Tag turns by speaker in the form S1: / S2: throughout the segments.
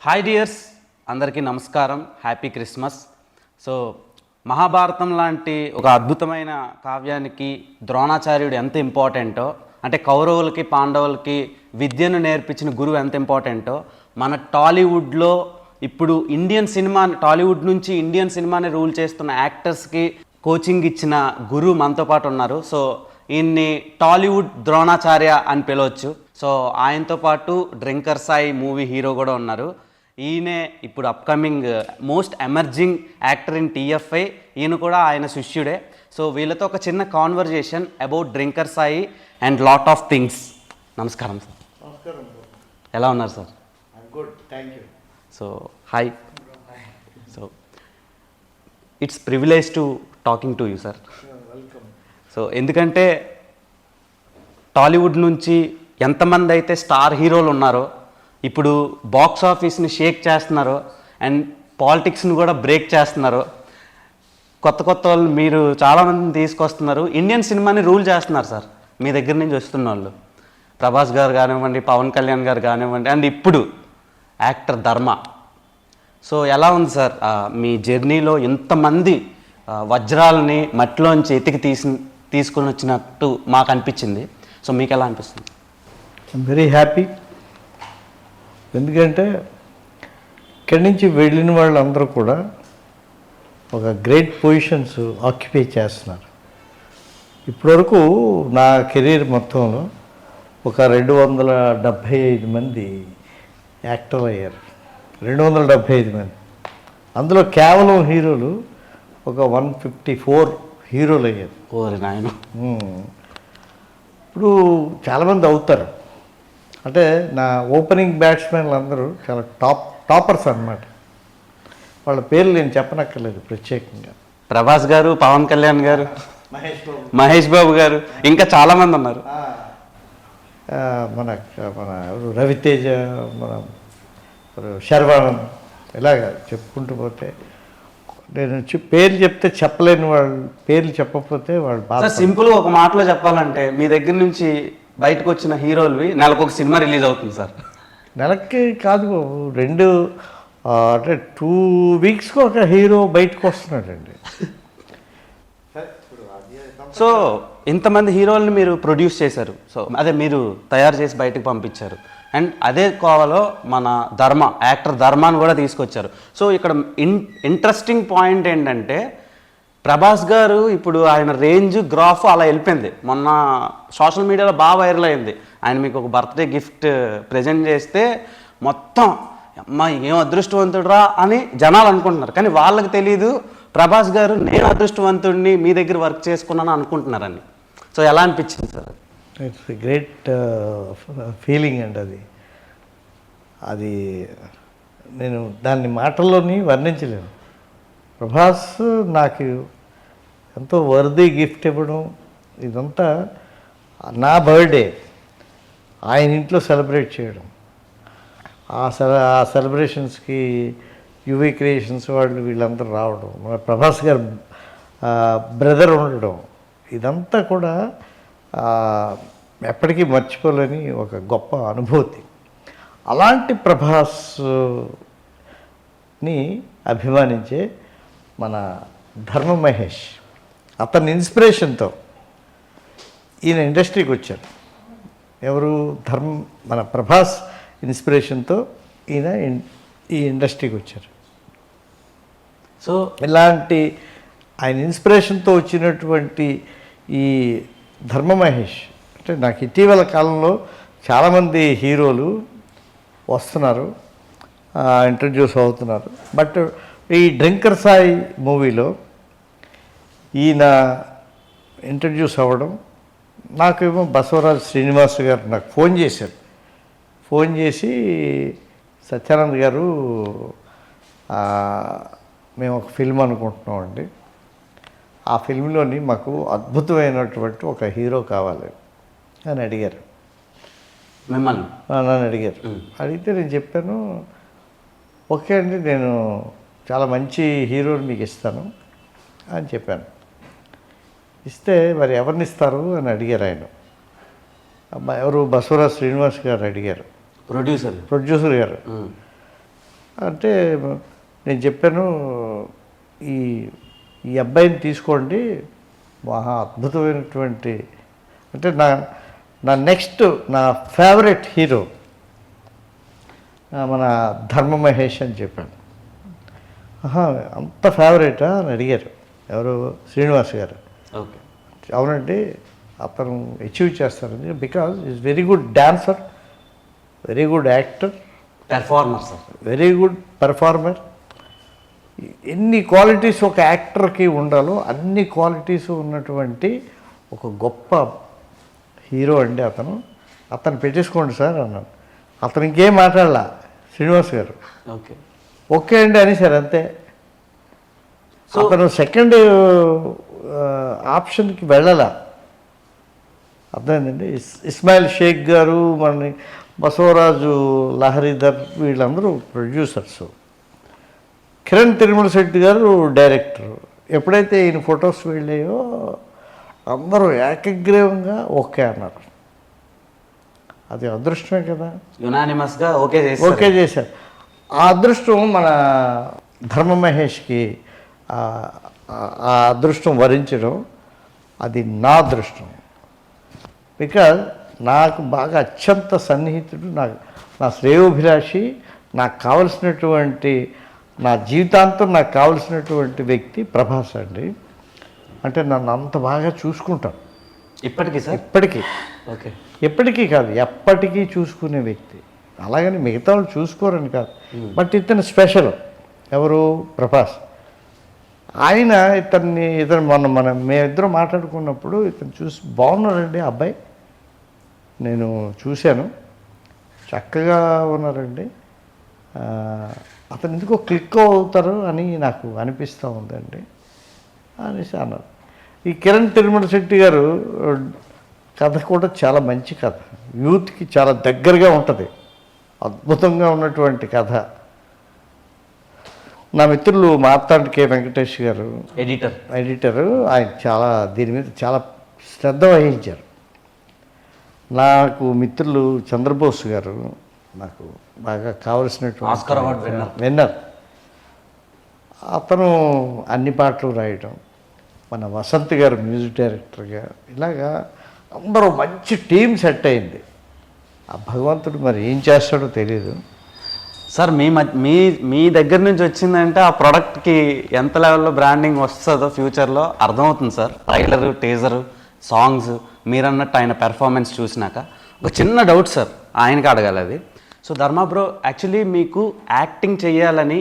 S1: Hi dears, అందరికీ నమస్కారం. Happy Christmas. So Mahabharatam లాంటి ఒక అద్భుతమైన కావ్యానికి ద్రోణాచార్యుడు ఎంత ఇంపార్టెంటో, అంటే కౌరవులకి పాండవులకి విద్యను నేర్పించిన గురువు ఎంత ఇంపార్టెంటో, మన టాలీవుడ్లో ఇప్పుడు టాలీవుడ్ నుంచి ఇండియన్ సినిమాని రూల్ చేస్తున్న యాక్టర్స్కి కోచింగ్ ఇచ్చిన గురువు మనతో పాటు ఉన్నారు. సో ఈయన్ని టాలీవుడ్ ద్రోణాచార్య అని పిలవచ్చు. సో ఆయనతో పాటు డ్రింకర్ సాయి మూవీ హీరో కూడా ఉన్నారు. ఈయనే ఇప్పుడు upcoming most emerging actor in TFI. ఈయన కూడా ఆయన శిష్యుడే. సో వీళ్ళతో ఒక చిన్న conversation about drinker Sai and lot of things. నమస్కారం సార్.
S2: నమస్కారం.
S1: ఎలా ఉన్నారు sir?
S2: Good, thank you.
S1: So hi. So it's privilege to talking to you sir.
S2: Welcome.
S1: So ఎందుకంటే టాలీవుడ్ నుంచి ఎంతమంది అయితే స్టార్ హీరోలు ఉన్నారో, ఇప్పుడు బాక్స్ ఆఫీస్ని షేక్ చేస్తున్నారో అండ్ పాలిటిక్స్ని కూడా బ్రేక్ చేస్తున్నారో, కొత్త కొత్త వాళ్ళు మీరు చాలామందిని తీసుకొస్తున్నారు. ఇండియన్ సినిమాని రూల్ చేస్తున్నారు సార్ మీ దగ్గర నుంచి వస్తున్న వాళ్ళు. ప్రభాస్ గారు కానివ్వండి, పవన్ కళ్యాణ్ గారు కానివ్వండి, అండ్ ఇప్పుడు యాక్టర్ ధర్మ. సో ఎలా ఉంది సార్ మీ జర్నీలో ఇంతమంది వజ్రాలని మట్టిలోంచి ఎతికి తీసుకుని వచ్చినట్టు మాకు అనిపించింది. సో మీకు ఎలా అనిపిస్తుంది?
S2: I'm very happy. ఎందుకంటే ఇక్కడి నుంచి వెళ్ళిన వాళ్ళందరూ కూడా ఒక గ్రేట్ పొజిషన్స్ ఆక్యుపై చేస్తున్నారు. ఇప్పటివరకు నా కెరీర్ మొత్తంలో ఒక 275 మంది యాక్టర్ అయ్యారు. 275 మంది. అందులో కేవలం హీరోలు ఒక 154 హీరోలు అయ్యారు.
S1: ఓరి నాయన.
S2: ఇప్పుడు చాలామంది అవుతారు. అంటే నా ఓపెనింగ్ బ్యాట్స్మెన్లు అందరూ చాలా టాపర్స్ అన్నమాట. వాళ్ళ పేర్లు నేను చెప్పనక్కర్లేదు ప్రత్యేకంగా.
S1: ప్రభాస్ గారు, పవన్ కళ్యాణ్ గారు, మహేష్ బాబు గారు, ఇంకా చాలామంది ఉన్నారు.
S2: మన మన రవితేజ, మన శర్వానంద్, ఇలాగ చెప్పుకుంటూ పోతే నేను పేర్లు చెప్తే చెప్పలేని వాళ్ళు, పేర్లు చెప్పకపోతే వాళ్ళు బాగా.
S1: సింపుల్గా ఒక మాటలో చెప్పాలంటే మీ దగ్గర నుంచి బయటకు వచ్చిన హీరోలు నెలకు ఒక సినిమా రిలీజ్ అవుతుంది సార్.
S2: నెలకి కాదు బాబు, అంటే 2 వీక్స్కి ఒక హీరో బయటకు వస్తున్నాడండి.
S1: సో ఇంతమంది హీరోల్ని మీరు ప్రొడ్యూస్ చేశారు. సో అదే మీరు తయారు చేసి బయటకు పంపించారు. అండ్ అదే కోవలో మన యాక్టర్ ధర్మాన్ని కూడా తీసుకొచ్చారు. సో ఇక్కడ ఇంట్రెస్టింగ్ పాయింట్ ఏంటంటే ప్రభాస్ గారు ఇప్పుడు ఆయన రేంజ్ గ్రాఫ్ అలా వెళ్ళిపోయింది. మొన్న సోషల్ మీడియాలో బాగా వైరల్ అయింది. ఆయన మీకు ఒక బర్త్డే గిఫ్ట్ ప్రజెంట్ చేస్తే మొత్తం అమ్మా ఏం అదృష్టవంతుడురా అని జనాలు అనుకుంటున్నారు. కానీ వాళ్ళకి తెలియదు ప్రభాస్ గారు నేను అదృష్టవంతుడిని మీ దగ్గర వర్క్ చేసుకున్నాను అనుకుంటున్నారని. సో ఎలా అనిపించింది సార్?
S2: ఇట్స్ గ్రేట్ ఫీలింగ్ అండి. అది నేను దాన్ని మాటల్లోని వర్ణించలేను. ప్రభాస్ నాకు ఎంతో వర్దీ గిఫ్ట్ ఇవ్వడం, ఇదంతా నా బర్త్డే ఆయన ఇంట్లో సెలబ్రేట్ చేయడం, ఆ సెలబ్రేషన్స్కి యువి క్రియేషన్స్ వాళ్ళు వీళ్ళందరూ రావడం, మన ప్రభాస్ గారు బ్రదర్ ఉండడం, ఇదంతా కూడా ఎప్పటికీ మర్చిపోలేని ఒక గొప్ప అనుభూతి. అలాంటి ప్రభాస్ని అభిమానించే మన ధర్మ మహేష్, అతని ఇన్స్పిరేషన్తో ఈయన ఇండస్ట్రీకి వచ్చారు. ఎవరు? మన ప్రభాస్ ఇన్స్పిరేషన్తో ఈయన ఈ ఇండస్ట్రీకి వచ్చారు.
S1: సో
S2: ఇలాంటి ఆయన ఇన్స్పిరేషన్తో వచ్చినటువంటి ఈ ధర్మ మహేష్ అంటే నాకు ఇటీవల కాలంలో చాలామంది హీరోలు వస్తున్నారు, ఇంట్రడ్యూస్ అవుతున్నారు. బట్ ఈ డ్రింకర్ సాయి మూవీలో ఈయన ఇంట్రడ్యూస్ అవ్వడం, నాకేమో బసవరాజ్ శ్రీనివాస్ గారు నాకు ఫోన్ చేశారు. ఫోన్ చేసి సత్యానంద్ గారు మేము ఒక ఫిల్మ్ అనుకుంటున్నామండి, ఆ ఫిల్మ్లోని మాకు అద్భుతమైనటువంటి ఒక హీరో కావాలి అని అడిగారు.
S1: మిమ్మల్ని
S2: నన్ను అడిగారు. అడిగితే నేను చెప్పాను, ఓకే అండి, నేను చాలా మంచి హీరోని మీకు ఇస్తాను అని చెప్పాను. ఇస్తే మరి ఎవరిని ఇస్తారు అని అడిగారు ఆయన. ఎవరు? బసవరాజ్ శ్రీనివాస్ గారు అడిగారు, ప్రొడ్యూసర్ గారు. అంటే నేను చెప్పాను, ఈ ఈ అబ్బాయిని తీసుకోండి, మహా అద్భుతమైనటువంటి, అంటే నా నెక్స్ట్ నా ఫేవరెట్ హీరో మన ధర్మ మహేష్ అని చెప్పాను. అంత ఫేవరెటా అని అడిగారు ఎవరు, శ్రీనివాస్ గారు.
S1: ఓకే.
S2: అవునండి, అతను అచీవ్ చేస్తారని, because is very good dancer, very good actor,
S1: performer sir,
S2: very good performer. ఎన్ని క్వాలిటీస్ ఒక యాక్టర్కి ఉండాలో అన్ని క్వాలిటీస్ ఉన్నటువంటి ఒక గొప్ప హీరో అండి అతను పెట్టేసుకోండి సార్ అన్నాను. అతను ఇంకేం మాట్లాడలా శ్రీనివాస్ గారు.
S1: ఓకే
S2: ఓకే అండి అనేసారు అంతే. అతను సెకండ్ ఆప్షన్కి వెళ్ళాల. అర్థమైందండి. ఇస్మాయిల్ షేక్ గారు, మన బసవరాజు లహరిధర్, వీళ్ళందరూ ప్రొడ్యూసర్స్, కిరణ్ తిరుమల శెట్టి గారు డైరెక్టరు. ఎప్పుడైతే ఈయన ఫొటోస్ వెళ్ళాయో అందరూ ఏకగ్రీవంగా ఓకే అన్నారు. అది అదృష్టమే కదా.
S1: యునానిమస్గా ఓకే
S2: చేశారు. ఆ అదృష్టం మన ధర్మ మహేష్కి ఆ అదృష్టం వరించడం, అది నా అదృష్టం. బికాజ్ నాకు బాగా అత్యంత సన్నిహితుడు, నా శ్రేయోభిలాషి, నాకు కావలసినటువంటి, నా జీవితాంతం నాకు కావలసినటువంటి వ్యక్తి ప్రభాస్ అండి. అంటే నన్ను అంత బాగా చూసుకుంటాను
S1: ఇప్పటికీ సార్.
S2: ఇప్పటికీ.
S1: ఓకే.
S2: ఎప్పటికీ కాదు, ఎప్పటికీ చూసుకునే వ్యక్తి. అలాగని మిగతా వాళ్ళు చూసుకోరని కాదు, బట్ ఇతను స్పెషల్. ఎవరు? ప్రభాస్. ఇతను మనం మేమిద్దరం మాట్లాడుకున్నప్పుడు ఇతను చూసి, బాగున్నారండి అబ్బాయి, నేను చూశాను, చక్కగా ఉన్నారండి, అతను ఎందుకో క్లిక్ అవుతారు అని నాకు అనిపిస్తూ ఉందండి అనేసి అన్నారు. ఈ కిరణ్ తిరుమల శెట్టి గారు కథ కూడా చాలా మంచి కథ, యూత్కి చాలా దగ్గరగా ఉంటుంది, అద్భుతంగా ఉన్నటువంటి కథ. నా మిత్రులు మార్తాండ్ కె వెంకటేష్ గారు ఎడిటరు, ఆయన చాలా దీని మీద చాలా శ్రద్ధ వహించారు. నాకు మిత్రులు చంద్రబోస్ గారు, నాకు బాగా కావలసినటువంటి విన్నర్, అతను అన్ని పాటలు రాయడం, మన వసంత్ గారు మ్యూజిక్ డైరెక్టర్గా, ఇలాగా అందరూ మంచి టీం సెట్ అయింది. ఆ భగవంతుడు మరి ఏం చేస్తాడో తెలియదు
S1: సార్. మీ దగ్గర నుంచి వచ్చిందంటే ఆ ప్రోడక్ట్కి ఎంత లెవెల్లో బ్రాండింగ్ వస్తుందో ఫ్యూచర్లో అర్థమవుతుంది సార్. ట్రైలరు, టీజరు, సాంగ్స్, మీరన్నట్టు ఆయన పెర్ఫార్మెన్స్ చూసినాక ఒక చిన్న డౌట్ సార్, ఆయనకి అడగాలి అది. సో ధర్మ బ్రో, యాక్చువల్లీ మీకు యాక్టింగ్ చేయాలని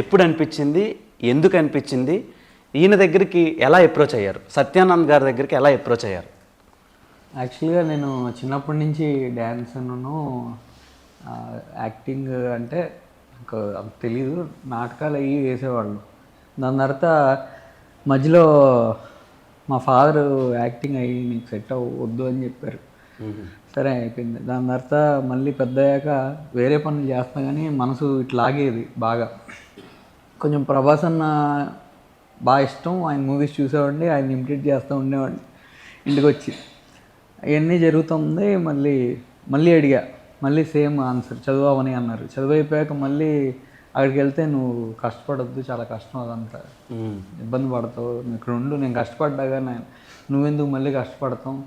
S1: ఎప్పుడు అనిపించింది, ఎందుకు అనిపించింది, ఈయన దగ్గరికి ఎలా అప్రోచ్ అయ్యారు, సత్యానంద్ గారి దగ్గరికి ఎలా అప్రోచ్ అయ్యారు?
S3: యాక్చువల్గా నేను చిన్నప్పటి నుంచి డ్యాన్స్ను, యాక్టింగ్ అంటే నాకు తెలీదు, నాటకాలు అవి వేసేవాళ్ళు. దాని తర్వాత మధ్యలో మా ఫాదరు యాక్టింగ్ అయ్యి నీకు సెట్ అవ్వద్దు అని చెప్పారు. సరే అయిపోయింది. దాని తర్వాత మళ్ళీ పెద్ద అయ్యాక వేరే పనులు చేస్తా కానీ మనసు ఇట్లా ఆగేది బాగా. కొంచెం ప్రభాస్ అన్న బాగా ఇష్టం, ఆయన మూవీస్ చూసేవాడిని, ఆయన ఇమిటేట్ చేస్తూ ఉండేవాడిని. ఇంటికి వచ్చి అవన్నీ జరుగుతుంది. మళ్ళీ అడిగా, మళ్ళీ సేమ్ ఆన్సర్, చదువువని అన్నారు. చదువు అయిపోయాక మళ్ళీ అక్కడికి వెళ్తే నువ్వు కష్టపడద్దు, చాలా కష్టం, అదంతా ఇబ్బంది పడతావు, ఇక్కడ ఉండు, నేను కష్టపడ్డాగా నువ్వెందుకు మళ్ళీ కష్టపడతావు,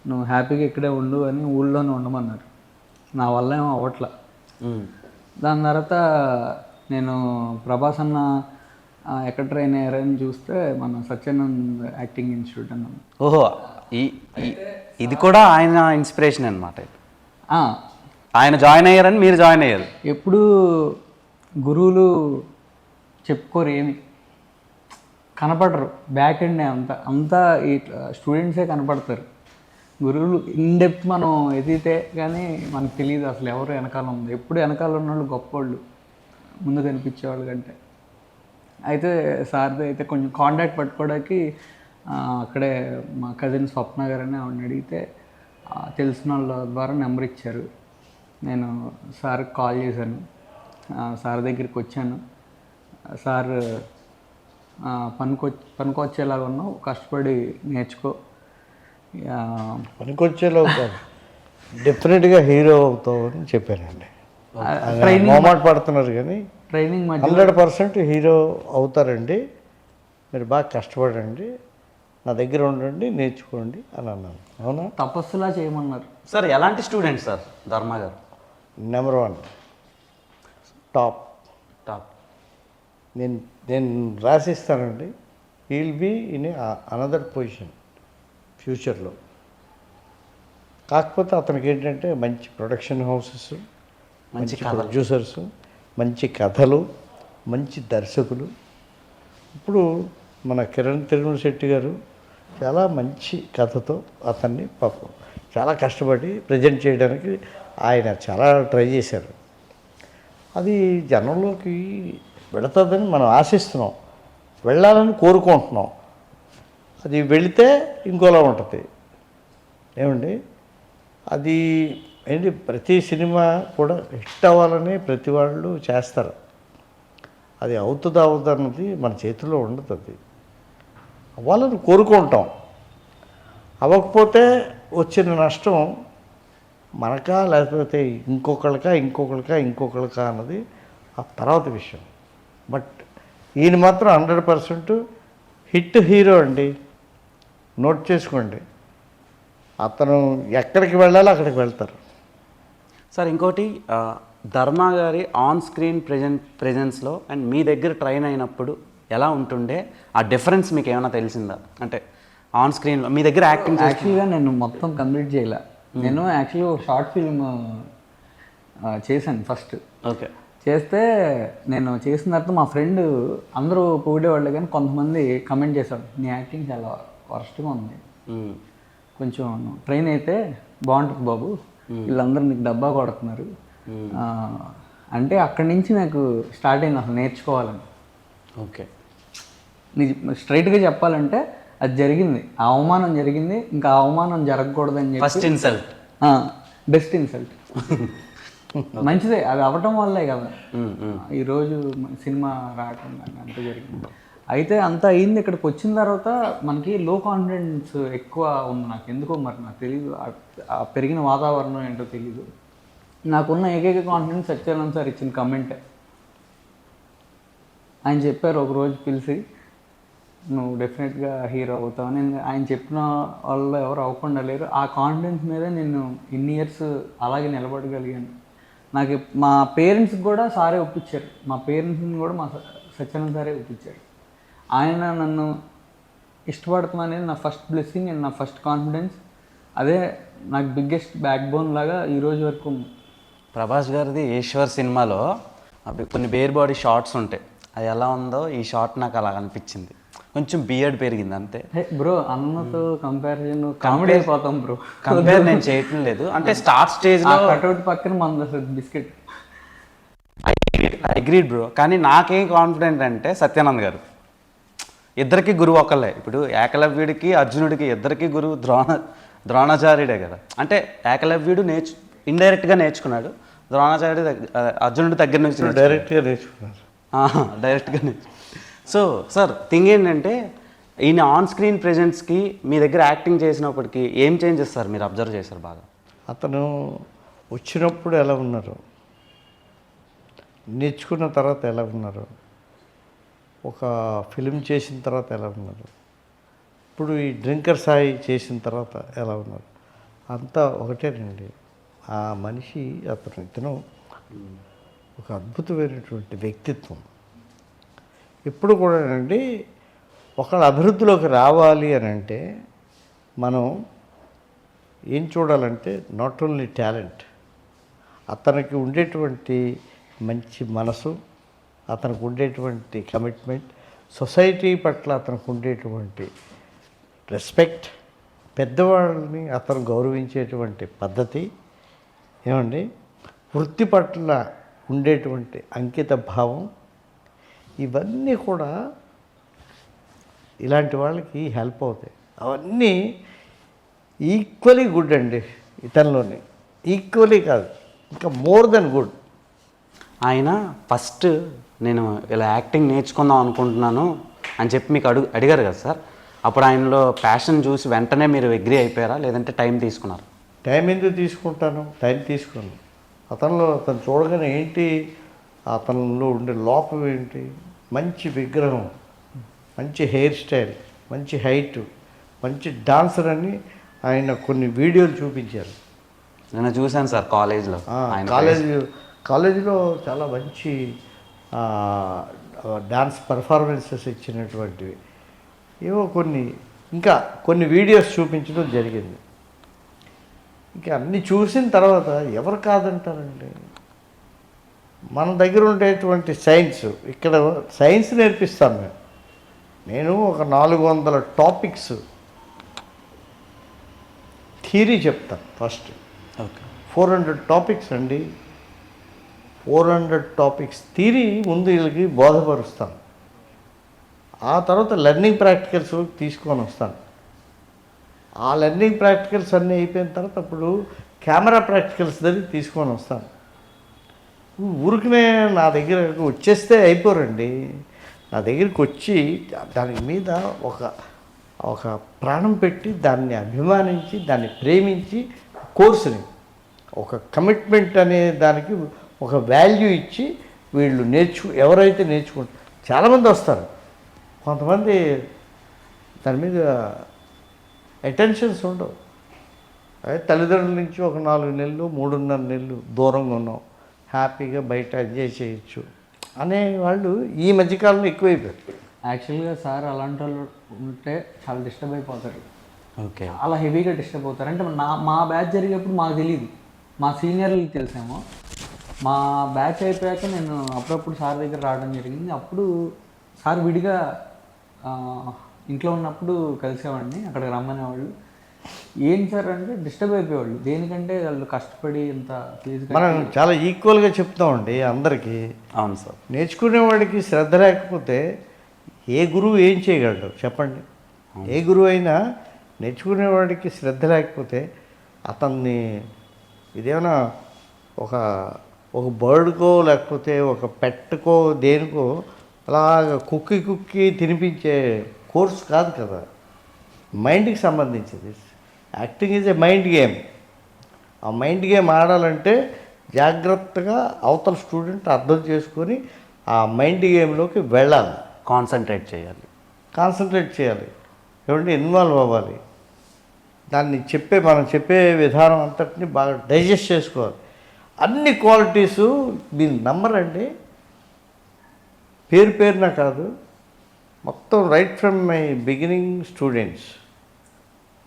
S3: నువ్వు హ్యాపీగా ఇక్కడే ఉండు అని ఊళ్ళోనే ఉండమన్నారు. నా వల్ల ఏమో అవ్వట్లా. దాని తర్వాత నేను ప్రభాస్ అన్న ఎక్కడ ట్రైన్ అయ్యారని చూస్తే మన సత్యానంద్ యాక్టింగ్ ఇన్స్టిట్యూట్ అన్న.
S1: ఓహో, ఇది కూడా ఆయన ఇన్స్పిరేషన్ అనమాట. ఆయన జాయిన్ అయ్యారని మీరు జాయిన్ అయ్యారు.
S3: ఎప్పుడు గురువులు చెప్పుకోరు, ఏమి కనపడరు, బ్యాక్ ఎండ్ అంతా ఈ స్టూడెంట్సే కనపడతారు. గురువులు ఇన్డెప్త్ మనం ఎదిగితే కానీ మనకు తెలియదు అసలు ఎవరు వెనకాల ఉంది. ఎప్పుడు వెనకాల ఉన్నవాళ్ళు గొప్పవాళ్ళు, ముందు కనిపించేవాళ్ళు కంటే. అయితే సార్ది అయితే కొంచెం కాంటాక్ట్ పట్టుకోవడానికి అక్కడే మా కజిన్ స్వప్న గారని ఆవిడని అడిగితే తెలిసిన వాళ్ళ ద్వారా నెంబర్ ఇచ్చారు. నేను సార్కి కాల్ చేశాను, సార్ దగ్గరికి వచ్చాను. సార్ పనికొచ్చేలాగా ఉన్నావు, కష్టపడి నేర్చుకో,
S2: పనికొచ్చేలా డెఫినెట్గా హీరో అవుతావు అని చెప్పానండి.
S3: ట్రైనింగ్
S2: మొహమాట పడుతున్నారు కానీ
S3: ట్రైనింగ్ మధ్య
S2: 100% హీరో అవుతారండి. మీరు బాగా కష్టపడండి, నా దగ్గర ఉండండి, నేర్చుకోండి అని అన్నాను. అవునా?
S3: తపస్సులా చేయమన్నారు.
S1: సార్ ఎలాంటి student sir Dharma garu?
S2: Number 1 top.
S1: Top.
S2: నేను రాసిస్తానండి. He'll be in another position ఫ్యూచర్లో. కాకపోతే అతనికి ఏంటంటే మంచి ప్రొడక్షన్ హౌసెస్, మంచి ప్రొడ్యూసర్స్, మంచి కథలు, మంచి దర్శకులు. ఇప్పుడు మన కిరణ్ తిరుమల శెట్టి గారు చాలా మంచి కథతో అతన్ని పాపం చాలా కష్టపడి ప్రజెంట్ చేయడానికి ఆయన చాలా ట్రై చేశారు. అది జనంలోకి వెళుతుందని మనం ఆశిస్తున్నాం, వెళ్ళాలని కోరుకుంటున్నాం. అది వెళితే ఇంకోలా ఉంటుంది ఏమండి. అది ఏంటి, ప్రతి సినిమా కూడా హిట్ అవ్వాలని ప్రతి వాళ్ళు చేస్తారు. అది అవుతుందా అవుతుంది అన్నది మన చేతిలో ఉండదు. అది అవ్వాలని కోరుకుంటాం. అవ్వకపోతే వచ్చిన నష్టం మనకా లేకపోతే ఇంకొకళ్ళకా అన్నది ఆ తర్వాత విషయం. బట్ ఈయన మాత్రం 100% హిట్ హీరో అండి. నోట్ చేసుకోండి. అతను ఎక్కడికి వెళ్ళాలో అక్కడికి వెళ్తారు.
S1: సార్ ఇంకోటి ధర్మ గారి ఆన్ స్క్రీన్ ప్రెజెన్స్లో అండ్ మీ దగ్గర ట్రైన్ అయినప్పుడు ఎలా ఉంటుండే, ఆ డిఫరెన్స్ మీకు ఏమైనా తెలిసిందా? అంటే ఆన్ స్క్రీన్లో మీ దగ్గర యాక్టింగ్
S3: యాక్చువల్గా నేను మొత్తం కంప్లీట్ చేయలే. నేను యాక్చువల్గా ఒక షార్ట్ ఫిల్మ్ చేశాను ఫస్ట్.
S1: ఓకే.
S3: చేస్తే నేను చేసిన తర్వాత మా ఫ్రెండ్ అందరూ పొగిడేవాళ్ళు, కానీ కొంతమంది కమెంట్ చేశాడు, నీ యాక్టింగ్ చాలా వర్స్ట్గా ఉంది, కొంచెం ట్రైన్ అయితే బాగుంటుంది బాబు, వీళ్ళందరూ నీకు డబ్బా కొడుతున్నారు అంటే అక్కడి నుంచి నాకు స్టార్ట్ అయింది అసలు నేర్చుకోవాలని.
S1: ఓకే.
S3: స్ట్రైట్గా చెప్పాలంటే అది జరిగింది, ఆ అవమానం జరిగింది, ఇంకా ఆ అవమానం జరగకూడదని చెప్పి.
S1: First insult,
S3: best insult. మంచిదే, అది అవ్వటం వల్లే కదా ఈరోజు సినిమా రావటం అంతా జరిగింది. అయితే అంతా అయింది. ఇక్కడికి వచ్చిన తర్వాత మనకి లో కాన్ఫిడెన్స్ ఎక్కువ ఉంది. నాకు ఎందుకో మరి నాకు తెలియదు, ఆ పెరిగిన వాతావరణం ఏంటో తెలీదు. నాకున్న ఏకైక కాన్ఫిడెన్స్ సత్యానంద్ సార్ ఇచ్చిన కమెంటే. ఆయన చెప్పారు ఒకరోజు పిలిచి, నువ్వు డెఫినెట్గా హీరో అవుతావు. నేను ఆయన చెప్పిన వాళ్ళు ఎవరు అవ్వకుండా లేరు. ఆ కాన్ఫిడెన్స్ మీద నేను ఇన్ని ఇయర్స్ అలాగే నిలబడగలిగాను. నాకు మా పేరెంట్స్కి కూడా సారే ఒప్పించారు, మా పేరెంట్స్ని కూడా మా సత్యానంద్ సారే ఒప్పించారు. ఆయన నన్ను ఇష్టపడుతున్నానేది నా ఫస్ట్ బ్లెస్సింగ్ అండ్ నా ఫస్ట్ కాన్ఫిడెన్స్. అదే నాకు బిగ్గెస్ట్ బ్యాక్ బోన్ లాగా ఈరోజు వరకు.
S1: ప్రభాస్ గారిది ఈశ్వర్ సినిమాలో అవి కొన్ని బేర్ బాడీ షార్ట్స్ ఉంటాయి, అది ఎలా ఉందో ఈ షార్ట్ నాకు అలా అనిపించింది. కొంచెం బియర్డ్ పెరిగింది అంతే
S3: బ్రో. అన్నతో కంపారిజన్ కామెడీ అయిపోతాం బ్రో.
S1: కంపేర్ నేను చేయటం లేదు, అంటే స్టార్ట్ స్టేజ్లో
S3: కట్అవుట్ పక్కన మన బిస్కెట్.
S1: Agreed bro. కానీ నాకేం కాన్ఫిడెంట్ అంటే సత్యానంద్ గారు ఇద్దరికి గురువు ఒకళ్ళే. ఇప్పుడు ఏకలవ్యుడికి అర్జునుడికి ఇద్దరికి గురువు ద్రోణాచార్యుడే కదా. అంటే ఏకలవ్యుడు ఇండైరెక్ట్గా నేర్చుకున్నాడు, ద్రోణాచార్యుడు అర్జునుడి దగ్గర నుంచి
S2: డైరెక్ట్గా నేర్చుకున్నారు.
S1: డైరెక్ట్గా నేర్చుకున్నాడు. సో సార్ థింగ్ ఏంటంటే ఈయన ఆన్ స్క్రీన్ ప్రెజెన్స్కి మీ దగ్గర యాక్టింగ్ చేసినప్పటికీ ఏం చేంజెస్ సార్ మీరు అబ్జర్వ్ చేశారు బాగా?
S2: అతను వచ్చినప్పుడు ఎలా ఉన్నారు, నేర్చుకున్న తర్వాత ఎలా ఉన్నారు, ఒక ఫిలిం చేసిన తర్వాత ఎలా ఉన్నారు, ఇప్పుడు ఈ డ్రింకర్ సాయి చేసిన తర్వాత ఎలా ఉన్నారు, అంతా ఒకటేనండి. ఆ మనిషి ఇతను ఒక అద్భుతమైనటువంటి వ్యక్తిత్వం. ఇప్పుడు కూడా అండి ఒకళ్ళ అభివృద్ధిలోకి రావాలి అని అంటే మనం ఏం చూడాలంటే నాట్ ఓన్లీ టాలెంట్, అతనికి ఉండేటువంటి మంచి మనసు, అతనికి ఉండేటువంటి కమిట్మెంట్, సొసైటీ పట్ల అతనికి ఉండేటువంటి రెస్పెక్ట్, పెద్దవాళ్ళని అతను గౌరవించేటువంటి పద్ధతి ఏమండి, వృత్తి పట్ల ఉండేటువంటి అంకిత భావం, ఇవన్నీ కూడా ఇలాంటి వాళ్ళకి హెల్ప్ అవుతాయి. అవన్నీ ఈక్వలీ గుడ్ అండి ఇతనిలోని. ఈక్వలీ కాదు, ఇంకా మోర్ దెన్ గుడ్.
S1: ఆయన ఫస్ట్ నేను ఇలా యాక్టింగ్ నేర్చుకుందాం అనుకుంటున్నాను అని చెప్పి మీకు అడిగారు కదా సార్, అప్పుడు ఆయనలో ప్యాషన్ చూసి వెంటనే మీరు అగ్రీ అయిపోయారా, లేదంటే టైం తీసుకున్నారు?
S2: టైం ఎందుకు తీసుకుంటాను, టైం తీసుకోను. అతను చూడగానే ఏంటి అతనిలో ఉండే లోపం ఏంటి, మంచి విగ్రహం, మంచి హెయిర్ స్టైల్, మంచి హైట్, మంచి డాన్సర్ అని ఆయన కొన్ని వీడియోలు చూపించారు.
S1: నేను చూశాను సార్ కాలేజ్లో.
S2: కాలేజీలో చాలా మంచి డాన్స్ పర్ఫార్మెన్సెస్ ఇచ్చినటువంటివి ఏవో ఇంకా కొన్ని వీడియోస్ చూపించడం జరిగింది. ఇంకా అన్నీ చూసిన తర్వాత ఎవరు కాదంటారండి. మన దగ్గర ఉండేటువంటి సైన్స్, ఇక్కడ సైన్స్ నేర్పిస్తాను నేను ఒక 400 టాపిక్స్ థియరీ చెప్తాను ఫస్ట్.
S1: ఓకే.
S2: 400 టాపిక్స్ అండి. 400 టాపిక్స్ థియరీ ముందు వీళ్ళకి బోధపరుస్తాను. ఆ తర్వాత లెర్నింగ్ ప్రాక్టికల్స్ తీసుకొని వస్తాను. ఆ లెర్నింగ్ ప్రాక్టికల్స్ అన్నీ అయిపోయిన తర్వాత అప్పుడు కెమెరా ప్రాక్టికల్స్ దగ్గర తీసుకొని వస్తాను. ఊరికనే నా దగ్గర వచ్చేస్తే అయిపోరండి. నా దగ్గరికి వచ్చి దాని మీద ఒక ప్రాణం పెట్టి, దాన్ని అభిమానించి, దాన్ని ప్రేమించి, కోర్సుని ఒక కమిట్మెంట్ అనే దానికి ఒక వాల్యూ ఇచ్చి వీళ్ళు ఎవరైతే నేర్చుకుంటారు, చాలామంది వస్తారు. కొంతమంది దాని మీద అటెన్షన్స్ ఉండవు. అదే తల్లిదండ్రుల నుంచి ఒక 4 నెలలు 3.5 నెలలు దూరంగా ఉన్నాం, హ్యాపీగా బయట ఎంజాయ్ చేయొచ్చు అనే వాళ్ళు ఈ మధ్యకాలంలో ఎక్కువైపోయారు.
S3: యాక్చువల్గా సార్ అలాంటి వాళ్ళు ఉంటే చాలా డిస్టర్బ్ అయిపోతారు.
S1: ఓకే.
S3: చాలా హెవీగా డిస్టర్బ్ అవుతారు. అంటే మా బ్యాచ్ జరిగేప్పుడు మాకు తెలియదు, మా సీనియర్లకి తెలిసేమో. మా బ్యాచ్ అయిపోయాక నేను అప్పుడప్పుడు సార్ దగ్గర రావడం జరిగింది. అప్పుడు సార్ విడిగా ఇంట్లో ఉన్నప్పుడు కలిసేవాడిని, అక్కడికి రమ్మనేవాళ్ళు. ఏంటి సార్ అంటే డిస్టర్బ్ అయిపోయేవాళ్ళు. దేనికంటే వాళ్ళు కష్టపడి ఇంత ఫీజు
S2: మనం చాలా ఈక్వల్గా చెప్తామండి అందరికీ.
S1: అవును సార్.
S2: నేర్చుకునేవాడికి శ్రద్ధ లేకపోతే ఏ గురువు ఏం చేయగలడు చెప్పండి. ఏ గురువు అయినా నేర్చుకునేవాడికి శ్రద్ధ లేకపోతే అతన్ని ఇదేమైనా ఒక బర్డ్కో లేకపోతే ఒక పెట్టుకో దేనికో అలాగ కుక్కి తినిపించే కోర్స్ కాదు కదా, మైండ్కి సంబంధించింది. Acting is a mind game. ఆ మైండ్ గేమ్ ఆడాలంటే జాగ్రత్తగా అవతల స్టూడెంట్ అర్థం చేసుకొని ఆ మైండ్ గేమ్లోకి వెళ్ళాలి,
S1: కాన్సన్ట్రేట్ చేయాలి, ఏమంటే ఇన్వాల్వ్ అవ్వాలి. దాన్ని మనం చెప్పే విధానం అంతటిని బాగా డైజెస్ట్ చేసుకోవాలి. అన్ని క్వాలిటీసు మీరు నమ్మరండి, పేరున కాదు, మొత్తం right from my beginning students,